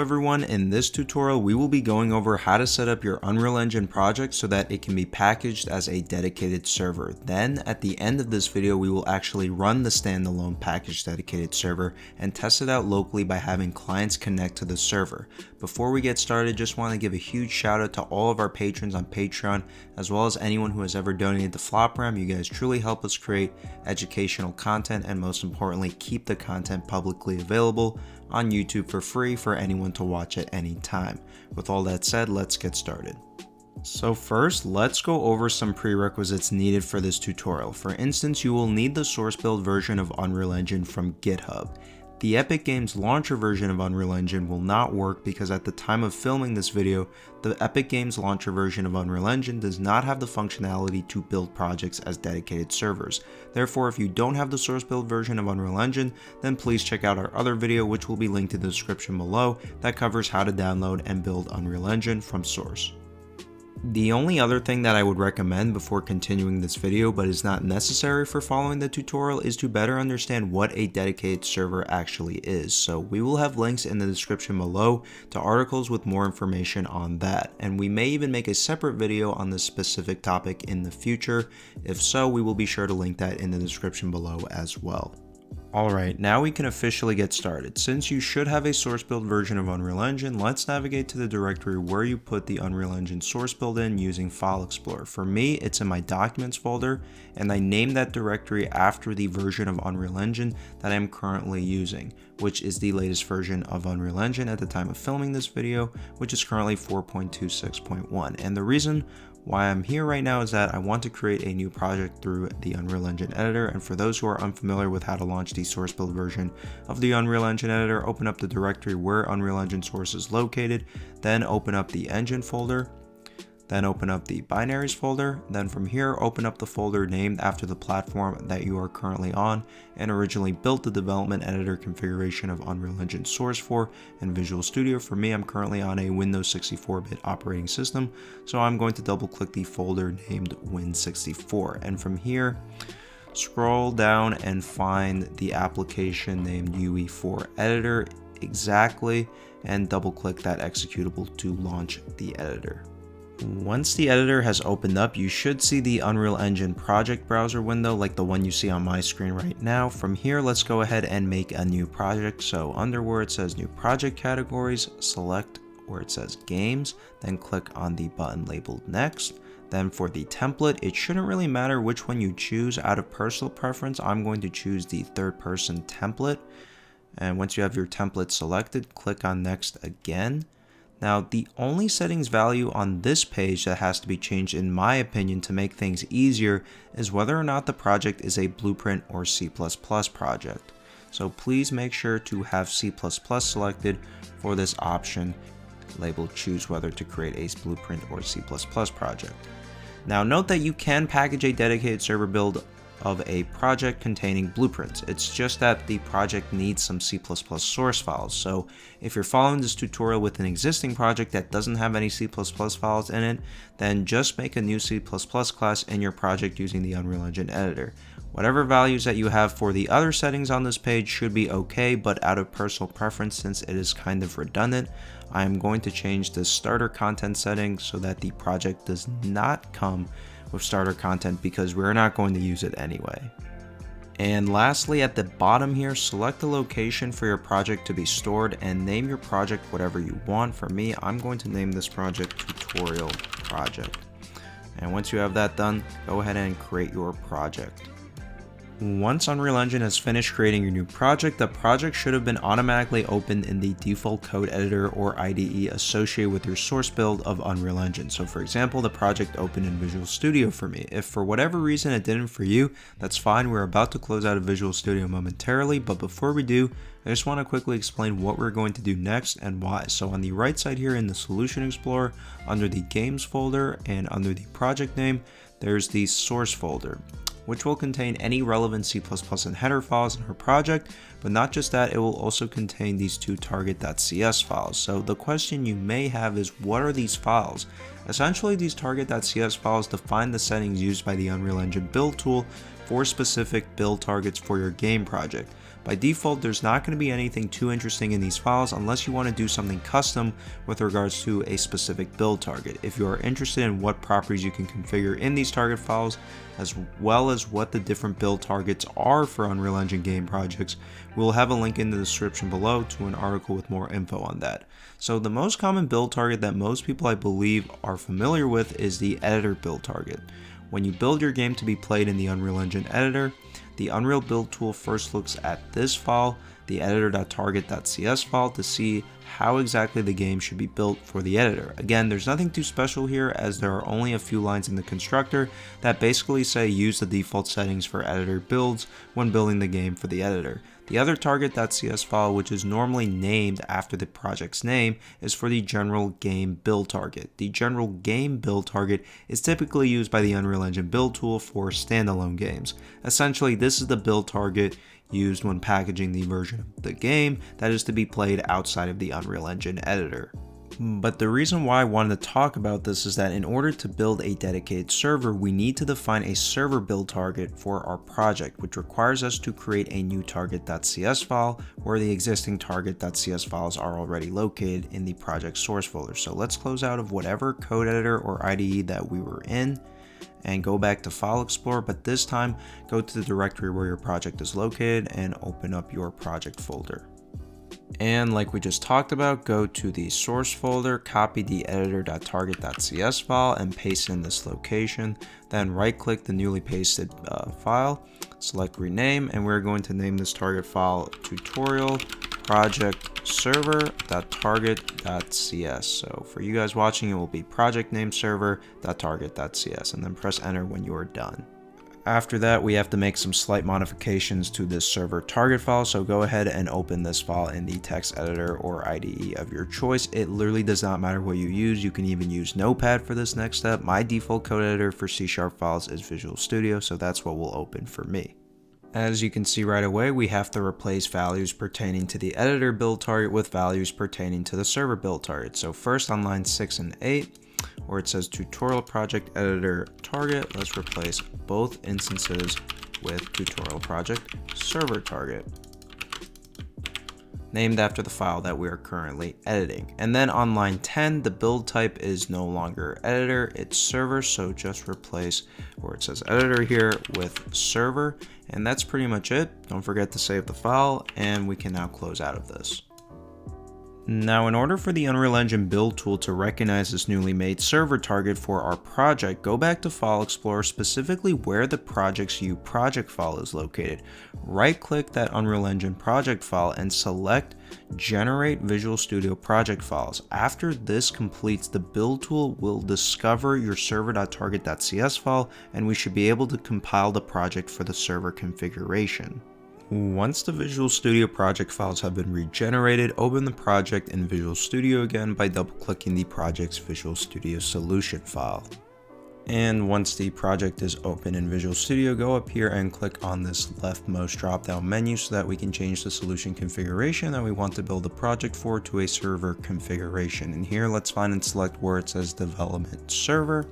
everyone, in this tutorial we will be going over how to set up your Unreal Engine project so that it can be packaged as a dedicated server. Then at the end of this video we will actually run the standalone package dedicated server and test it out locally by having clients connect to the server. Before we get started, just want to give a huge shout out to all of our patrons on Patreon, as well as anyone who has ever donated to FlopRam. You guys truly help us create educational content and most importantly keep the content publicly available on YouTube for free for anyone to watch at any time. With all that said, let's get started. So first, let's go over some prerequisites needed for this tutorial. For instance, you will need the source build version of Unreal Engine from GitHub. The Epic Games launcher version of Unreal Engine will not work because at the time of filming this video, the Epic Games launcher version of Unreal Engine does not have the functionality to build projects as dedicated servers. Therefore, if you don't have the source build version of Unreal Engine, then please check out our other video, which will be linked in the description below, that covers how to download and build Unreal Engine from source. The only other thing that I would recommend before continuing this video, but is not necessary for following the tutorial, is to better understand what a dedicated server actually is. So we will have links in the description below to articles with more information on that, and we may even make a separate video on this specific topic in the future. If so, we will be sure to link that in the description below as well. Alright, now we can officially get started. Since you should have a source build version of Unreal Engine, let's navigate to the directory where you put the Unreal Engine source build in using File Explorer. For me, it's in my Documents folder, and I named that directory after the version of Unreal Engine that I'm currently using, which is the latest version of Unreal Engine at the time of filming this video, which is currently 4.26.1. And the reason why I'm here right now is that I want to create a new project through the Unreal Engine editor, and for those who are unfamiliar with how to launch the source build version of the Unreal Engine editor, open up the directory where Unreal Engine source is located, then open up the engine folder, then open up the binaries folder, then from here open up the folder named after the platform that you are currently on and originally built the development editor configuration of Unreal Engine source for in Visual Studio. For me, I'm currently on a Windows 64-bit operating system, so I'm going to double click the folder named Win64, and from here scroll down and find the application named UE4 editor exactly and double click that executable to launch the editor. Once the editor has opened up, you should see the Unreal Engine project browser window like the one you see on my screen right now. From here, let's go ahead and make a new project. So under where it says new project categories, select where it says games, then click on the button labeled next. Then for the template, it shouldn't really matter which one you choose. Out of personal preference, I'm going to choose the third person template. And once you have your template selected, click on next again. Now, the only settings value on this page that has to be changed, in my opinion, to make things easier is whether or not the project is a Blueprint or C++ project. So please make sure to have C++ selected for this option labeled choose whether to create a Blueprint or C++ project. Now note that you can package a dedicated server build of a project containing blueprints. It's just that the project needs some C++ source files. So if you're following this tutorial with an existing project that doesn't have any C++ files in it, then just make a new C++ class in your project using the Unreal Engine editor. Whatever values that you have for the other settings on this page should be okay, but out of personal preference, since it is kind of redundant, I am going to change the starter content setting so that the project does not come with starter content because we're not going to use it anyway. And lastly, at the bottom here, select the location for your project to be stored and name your project whatever you want. For me, I'm going to name this project Tutorial Project. And once you have that done, go ahead and create your project. Once Unreal Engine has finished creating your new project, the project should have been automatically opened in the default code editor or IDE associated with your source build of Unreal Engine. So for example, the project opened in Visual Studio for me. If for whatever reason it didn't for you, that's fine. We're about to close out of Visual Studio momentarily, but before we do, I just want to quickly explain what we're going to do next and why. So on the right side here in the Solution Explorer, under the Games folder and under the project name, there's the Source folder, which will contain any relevant C++ and header files in our project, but not just that, it will also contain these two target.cs files. So the question you may have is, what are these files? Essentially, these target.cs files define the settings used by the Unreal Engine build tool for specific build targets for your game project. By default, there's not going to be anything too interesting in these files unless you want to do something custom with regards to a specific build target. If you are interested in what properties you can configure in these target files, as well as what the different build targets are for Unreal Engine game projects, we'll have a link in the description below to an article with more info on that. So the most common build target that most people, I believe, are familiar with is the editor build target. When you build your game to be played in the Unreal Engine editor, the Unreal build tool first looks at this file, the editor.target.cs file, to see how exactly the game should be built for the editor. Again, there's nothing too special here, as there are only a few lines in the constructor that basically say use the default settings for editor builds when building the game for the editor. The other target.cs file, which is normally named after the project's name, is for the general game build target. The general game build target is typically used by the Unreal Engine build tool for standalone games. Essentially, this is the build target used when packaging the version of the game that is to be played outside of the Unreal Engine editor. But the reason why I wanted to talk about this is that in order to build a dedicated server, we need to define a server build target for our project, which requires us to create a new target.cs file where the existing target.cs files are already located in the project source folder. So let's close out of whatever code editor or IDE that we were in and go back to File Explorer, but this time go to the directory where your project is located and open up your project folder. And like we just talked about, go to the source folder, copy the editor.target.cs file and paste in this location. Then right click the newly pasted file, select rename, and we're going to name this target file tutorial project server.target.cs. So for you guys watching, it will be project name server.target.cs, and then press enter when you are done. After that, we have to make some slight modifications to this server target file, so go ahead and open this file in the text editor or IDE of your choice. It literally does not matter what you use. You can even use Notepad for this next step. My default code editor for C# files is Visual Studio, so that's what will open for me. As you can see right away, we have to replace values pertaining to the editor build target with values pertaining to the server build target. So first on line 6 and 8, where it says tutorial project editor target, let's replace both instances with tutorial project server target, named after the file that we are currently editing. And then on line 10, the build type is no longer editor, it's server, so just replace where it says editor here with server, and that's pretty much it. Don't forget to save the file, and we can now close out of this. Now, in order for the Unreal Engine build tool to recognize this newly made server target for our project, go back to File Explorer, specifically where the project's project file is located. Right click that Unreal Engine project file and select Generate Visual Studio Project Files. After this completes, the build tool will discover your server.target.cs file, and we should be able to compile the project for the server configuration. Once the Visual Studio project files have been regenerated, open the project in Visual Studio again by double-clicking the project's Visual Studio solution file. And once the project is open in Visual Studio, go up here and click on this leftmost drop-down menu so that we can change the solution configuration that we want to build the project for to a server configuration. And here, let's find and select where it says Development Server.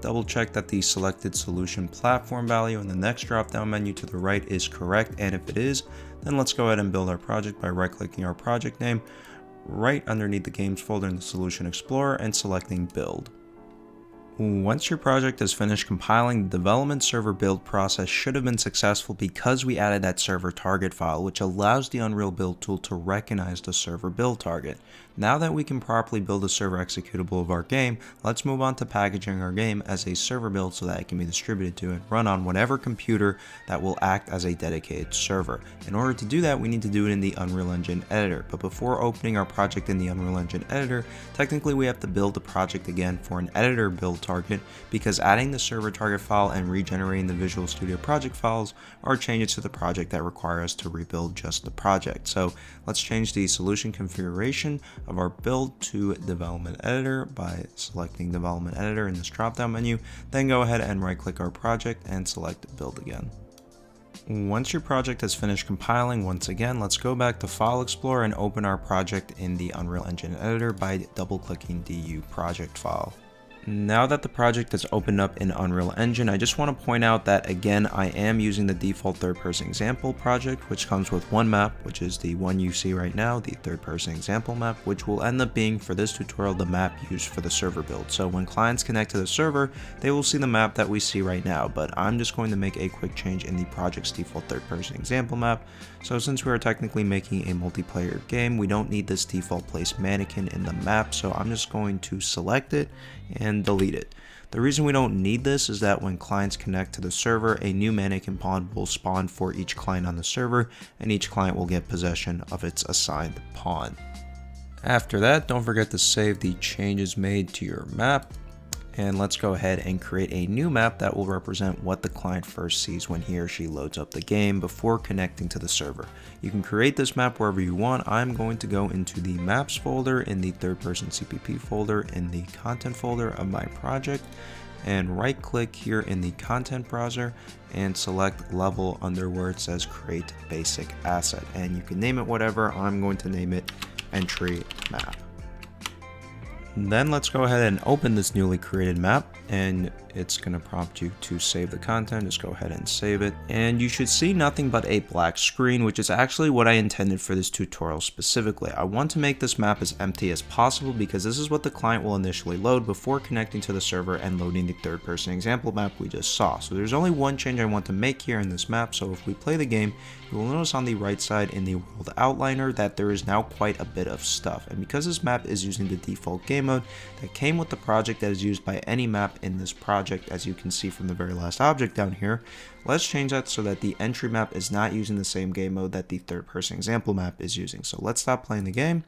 Double check that the selected solution platform value in the next drop-down menu to the right is correct, and if it is, then let's go ahead and build our project by right-clicking our project name right underneath the Games folder in the Solution Explorer and selecting Build. Once your project is finished compiling, the development server build process should have been successful because we added that server target file, which allows the Unreal build tool to recognize the server build target. Now that we can properly build a server executable of our game, let's move on to packaging our game as a server build so that it can be distributed to and run on whatever computer that will act as a dedicated server. In order to do that, we need to do it in the Unreal Engine editor. But before opening our project in the Unreal Engine editor, technically we have to build the project again for an editor build target, because adding the server target file and regenerating the Visual Studio project files are changes to the project that require us to rebuild just the project. So let's change the solution configuration of our build to development editor by selecting development editor in this drop down menu, then go ahead and right click our project and select build again. Once your project has finished compiling, once again, let's go back to File Explorer and open our project in the Unreal Engine editor by double clicking the project file. Now that the project is opened up in Unreal Engine, I just want to point out that again, I am using the default third-person example project, which comes with one map, which is the one you see right now, the third-person example map, which will end up being, for this tutorial, the map used for the server build. So when clients connect to the server, they will see the map that we see right now, but I'm just going to make a quick change in the project's default third-person example map. So since we are technically making a multiplayer game, we don't need this default place mannequin in the map, so I'm just going to select it and delete it. The reason we don't need this is that when clients connect to the server, a new mannequin pawn will spawn for each client on the server, and each client will get possession of its assigned pawn. After that, don't forget to save the changes made to your map. And let's go ahead and create a new map that will represent what the client first sees when he or she loads up the game before connecting to the server. You can create this map wherever you want. I'm going to go into the maps folder in the third person CPP folder in the content folder of my project, and right click here in the content browser and select level under where it says create basic asset, and you can name it whatever. I'm going to name it entry map. Then let's go ahead and open this newly created map, and it's going to prompt you to save the content. Just go ahead and save it, and you should see nothing but a black screen, which is actually what I intended for this tutorial specifically. I want to make this map as empty as possible because this is what the client will initially load before connecting to the server and loading the third-person example map we just saw. So there's only one change I want to make here in this map. So if we play the game, you will notice on the right side in the world outliner that there is now quite a bit of stuff, and because this map is using the default game mode that came with the project that is used by any map in this project, as you can see from the very last object down here, let's change that so that the entry map is not using the same game mode that the third person example map is using. So let's stop playing the game.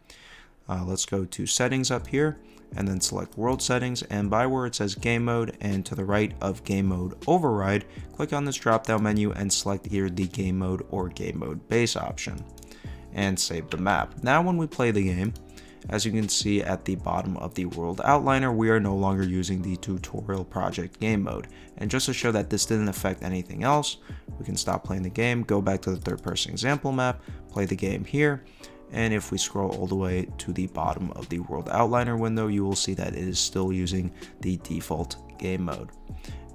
Let's go to settings up here and then select world settings, and by where it says game mode and to the right of game mode override, click on this drop down menu and select either the game mode or game mode base option and save the map. Now when we play the game, as you can see at the bottom of the world outliner, we are no longer using the tutorial project game mode. And just to show that this didn't affect anything else, we can stop playing the game, go back to the third person example map, play the game here, and if we scroll all the way to the bottom of the world outliner window, you will see that it is still using the default game mode.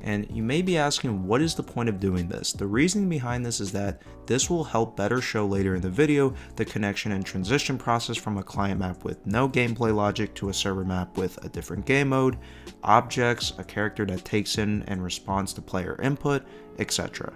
And you may be asking, what is the point of doing this? The reasoning behind this is that this will help better show later in the video the connection and transition process from a client map with no gameplay logic to a server map with a different game mode, objects, a character that takes in and responds to player input, etc.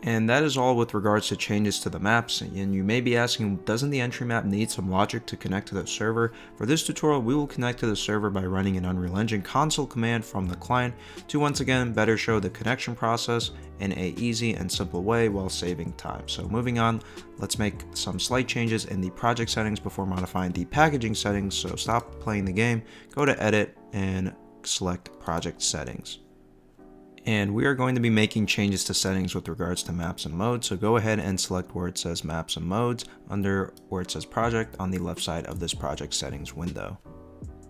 And that is all with regards to changes to the maps. And you may be asking, doesn't the entry map need some logic to connect to the server? For this tutorial, we will connect to the server by running an Unreal Engine console command from the client to once again better show the connection process in a easy and simple way while saving time. So moving on, let's make some slight changes in the project settings before modifying the packaging settings. So stop playing the game, go to edit and select project settings. And we are going to be making changes to settings with regards to maps and modes, so go ahead and select where it says maps and modes under where it says project on the left side of this project settings window.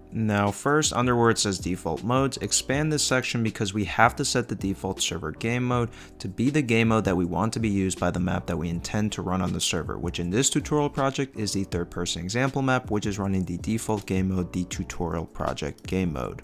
Now first, under where it says default modes, expand this section because we have to set the default server game mode to be the game mode that we want to be used by the map that we intend to run on the server, which in this tutorial project is the third person example map, which is running the default game mode, the tutorial project game mode.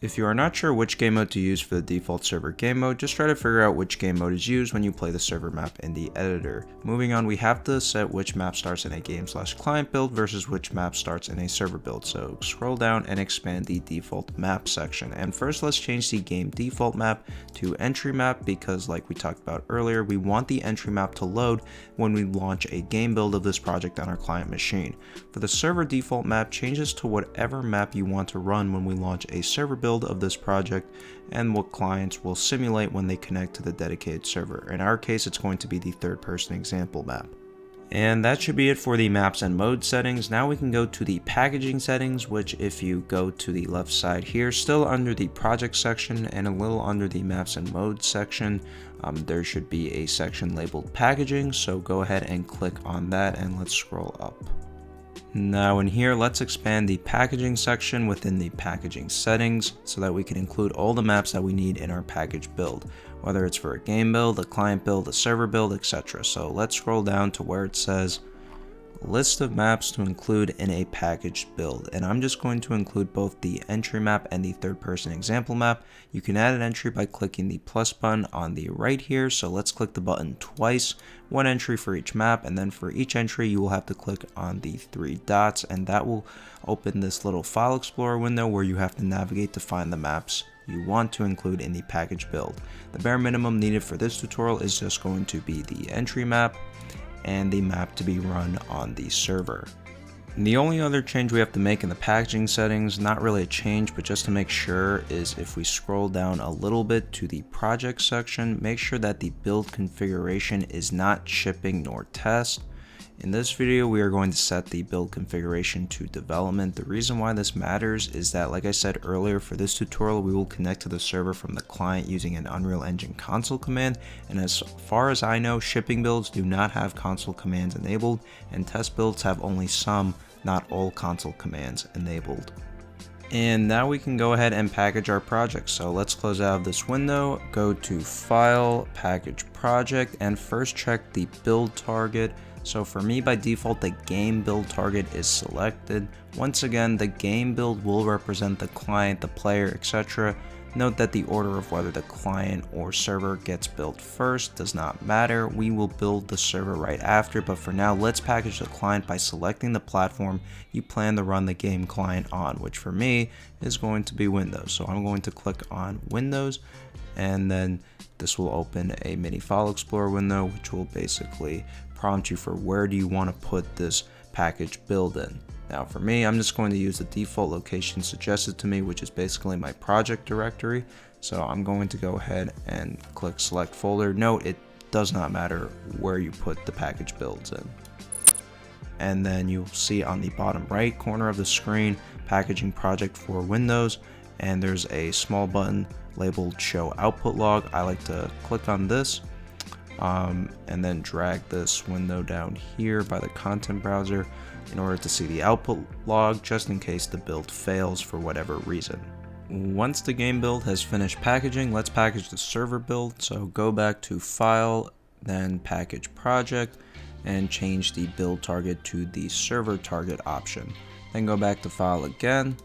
If you are not sure which game mode to use for the default server game mode, just try to figure out which game mode is used when you play the server map in the editor. Moving on, we have to set which map starts in a game/client build versus which map starts in a server build. So scroll down and expand the default map section. And first, let's change the game default map to entry map because, like we talked about earlier, we want the entry map to load when we launch a game build of this project on our client machine. For the server default map, change this to whatever map you want to run when we launch a server build of this project and what clients will simulate when they connect to the dedicated server. In our case, it's going to be the third person example map. And that should be it for the maps and mode settings. Now we can go to the packaging settings, which if you go to the left side here, still under the project section and a little under the maps and modes section, there should be a section labeled packaging. So go ahead and click on that and let's scroll up. Now in here, let's expand the packaging section within the packaging settings so that we can include all the maps that we need in our package build, whether it's for a game build, a client build, a server build, etc. So let's scroll down to where it says list of maps to include in a packaged build, and I'm just going to include both the entry map and the third person example map. You can add an entry by clicking the plus button on the right here, so let's click the button twice, one entry for each map, and then for each entry you will have to click on the three dots, and that will open this little file explorer window where you have to navigate to find the maps you want to include in the package build. The bare minimum needed for this tutorial is just going to be the entry map and the map to be run on the server. And the only other change we have to make in the packaging settings, not really a change, but just to make sure, is if we scroll down a little bit to the project section, make sure that the build configuration is not shipping nor test. In this video, we are going to set the build configuration to development. The reason why this matters is that, like I said earlier, for this tutorial, we will connect to the server from the client using an Unreal Engine console command. And as far as I know, shipping builds do not have console commands enabled, and test builds have only some, not all console commands enabled. And now we can go ahead and package our project. So let's close out of this window, go to File, Package Project, and first check the build target. So for me, by default, the game build target is selected. Once again, the game build will represent the client, the player, etc. Note that the order of whether the client or server gets built first does not matter. We will build the server right after, but for now, let's package the client by selecting the platform you plan to run the game client on, which for me is going to be Windows. So I'm going to click on Windows, and then this will open a mini file explorer window, which will basically prompt you for where do you want to put this package build in. Now for me, I'm just going to use the default location suggested to me, which is basically my project directory. So I'm going to go ahead and click select folder. Note it does not matter where you put the package builds in. And then you'll see on the bottom right corner of the screen, packaging project for Windows, and there's a small button labeled show output log. I like to click on this and then drag this window down here by the content browser in order to see the output log, just in case the build fails for whatever reason. Once the game build has finished packaging, let's package the server build. So go back to File, then Package Project, and change the build target to the server target option. Then go back to File again,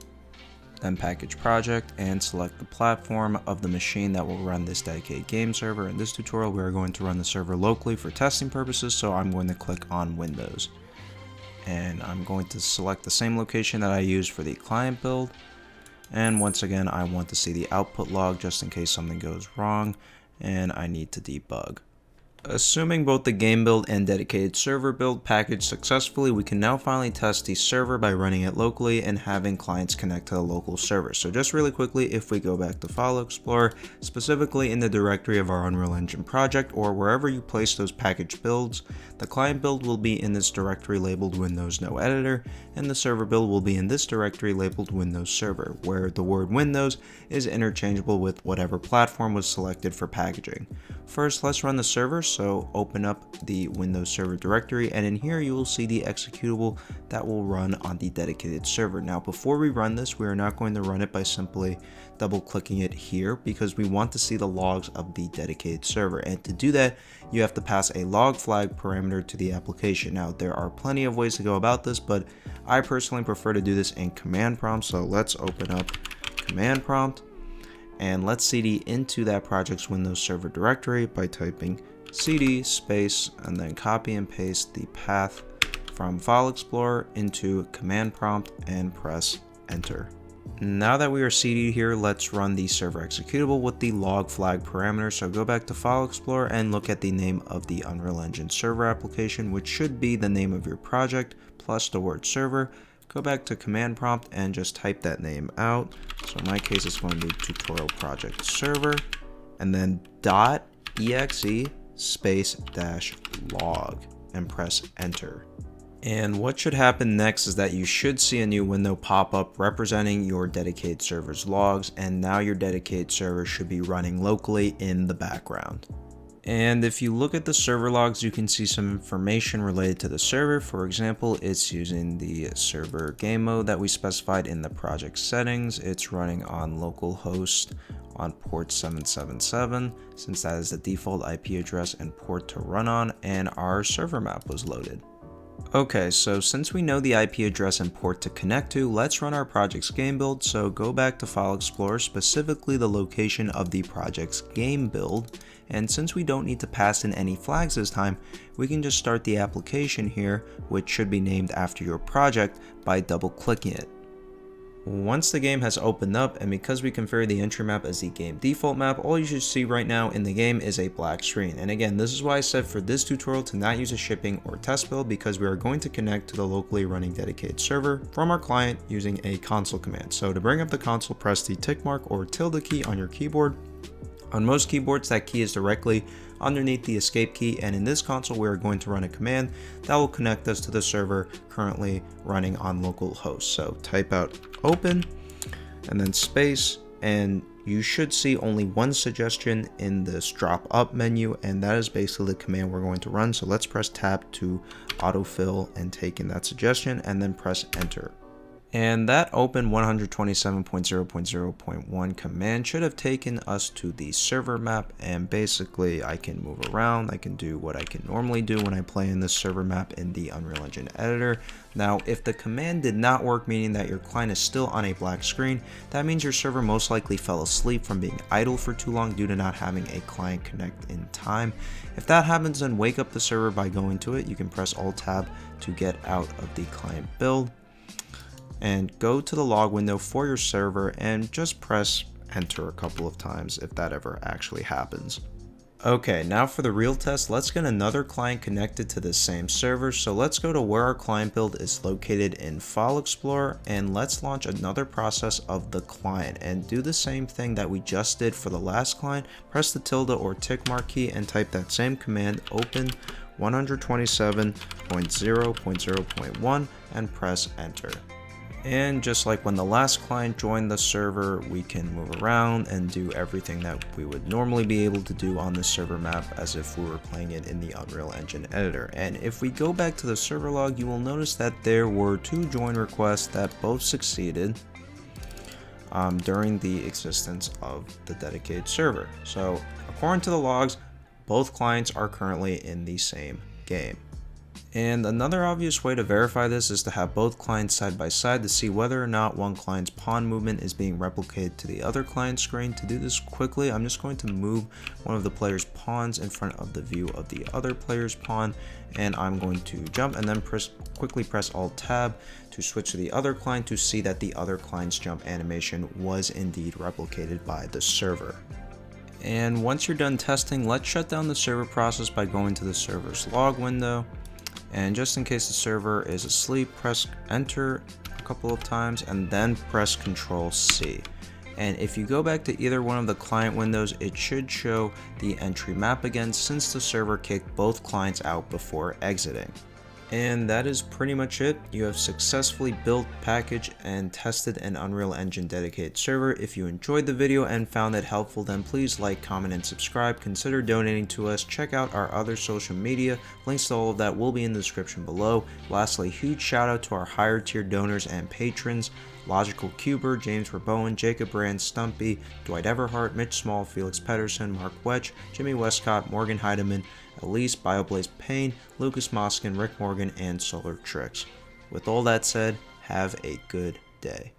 then Package Project, and select the platform of the machine that will run this dedicated game server. In this tutorial, we are going to run the server locally for testing purposes, so I'm going to click on Windows. And I'm going to select the same location that I used for the client build. And once again, I want to see the output log just in case something goes wrong and I need to debug. Assuming both the game build and dedicated server build package successfully, we can now finally test the server by running it locally and having clients connect to the local server. So just really quickly, if we go back to File Explorer, specifically in the directory of our Unreal Engine project or wherever you place those package builds, the client build will be in this directory labeled Windows No Editor, and the server build will be in this directory labeled Windows Server, where the word Windows is interchangeable with whatever platform was selected for packaging. First, let's run the server. So open up the Windows Server directory, and in here you will see the executable that will run on the dedicated server. Now before we run this, we are not going to run it by simply double clicking it here, because we want to see the logs of the dedicated server, and to do that you have to pass a log flag parameter to the application. Now there are plenty of ways to go about this, but I personally prefer to do this in command prompt. So let's open up command prompt and let's cd into that project's Windows Server directory by typing cd space and then copy and paste the path from File Explorer into command prompt and press enter. Now that we are cd here, let's run the server executable with the log flag parameter. So go back to File Explorer and look at the name of the Unreal Engine server application, which should be the name of your project plus the word server. Go back to command prompt and just type that name out. So in my case, it's going to be tutorial project server and then .exe space -log and press enter. And what should happen next is that you should see a new window pop up representing your dedicated server's logs, and now your dedicated server should be running locally in the background. And if you look at the server logs, you can see some information related to the server. For example, it's using the server game mode that we specified in the project settings. It's running on localhost on port 777, since that is the default IP address and port to run on, and our server map was loaded. Okay, so since we know the IP address and port to connect to, let's run our project's game build. So go back to File Explorer, specifically the location of the project's game build. And since we don't need to pass in any flags this time, we can just start the application here, which should be named after your project, by double clicking it. Once the game has opened up, and because we configured the entry map as the game default map, all you should see right now in the game is a black screen. And again, this is why I said for this tutorial to not use a shipping or test build, because we are going to connect to the locally running dedicated server from our client using a console command. So to bring up the console, press the tick mark or tilde key on your keyboard. On most keyboards, that key is directly underneath the escape key, and in this console we are going to run a command that will connect us to the server currently running on localhost. So type out open and then space, and you should see only one suggestion in this drop up menu, and that is basically the command we're going to run. So let's press tab to autofill and take in that suggestion, and then press enter. And that open 127.0.0.1 command should have taken us to the server map, and basically I can move around, I can do what I can normally do when I play in this server map in the Unreal Engine editor. Now, if the command did not work, meaning that your client is still on a black screen, that means your server most likely fell asleep from being idle for too long due to not having a client connect in time. If that happens, then wake up the server by going to it. You can press Alt Tab to get out of the client build, and go to the log window for your server and just press enter a couple of times if that ever actually happens. Okay, now for the real test, let's get another client connected to this same server. So let's go to where our client build is located in File Explorer, and let's launch another process of the client and do the same thing that we just did for the last client. Press the tilde or tick mark key and type that same command, open 127.0.0.1, and press enter. And just like when the last client joined the server, we can move around and do everything that we would normally be able to do on this server map as if we were playing it in the Unreal Engine editor. And if we go back to the server log, you will notice that there were 2 join requests that both succeeded during the existence of the dedicated server. So according to the logs, both clients are currently in the same game. And another obvious way to verify this is to have both clients side by side to see whether or not one client's pawn movement is being replicated to the other client's screen. To do this quickly, I'm just going to move one of the player's pawns in front of the view of the other player's pawn, and I'm going to jump and then quickly press Alt Tab to switch to the other client to see that the other client's jump animation was indeed replicated by the server. And once you're done testing, let's shut down the server process by going to the server's log window. And just in case the server is asleep, press enter a couple of times and then press Ctrl C. And if you go back to either one of the client windows, it should show the entry map again since the server kicked both clients out before exiting. And that is pretty much it. You have successfully built, packaged, and tested an Unreal Engine dedicated server. If you enjoyed the video and found it helpful, then please like, comment, and subscribe. Consider donating to us. Check out our other social media. Links to all of that will be in the description below. Lastly, huge shout out to our higher tier donors and patrons: Logical Cuber, James Verboen, Jacob Brand, Stumpy, Dwight Everhart, Mitch Small, Felix Pedersen, Mark Wetch, Jimmy Westcott, Morgan Heidemann, Elise, BioBlaze Payne, Lucas Moskin, Rick Morgan, and Solar Tricks. With all that said, have a good day.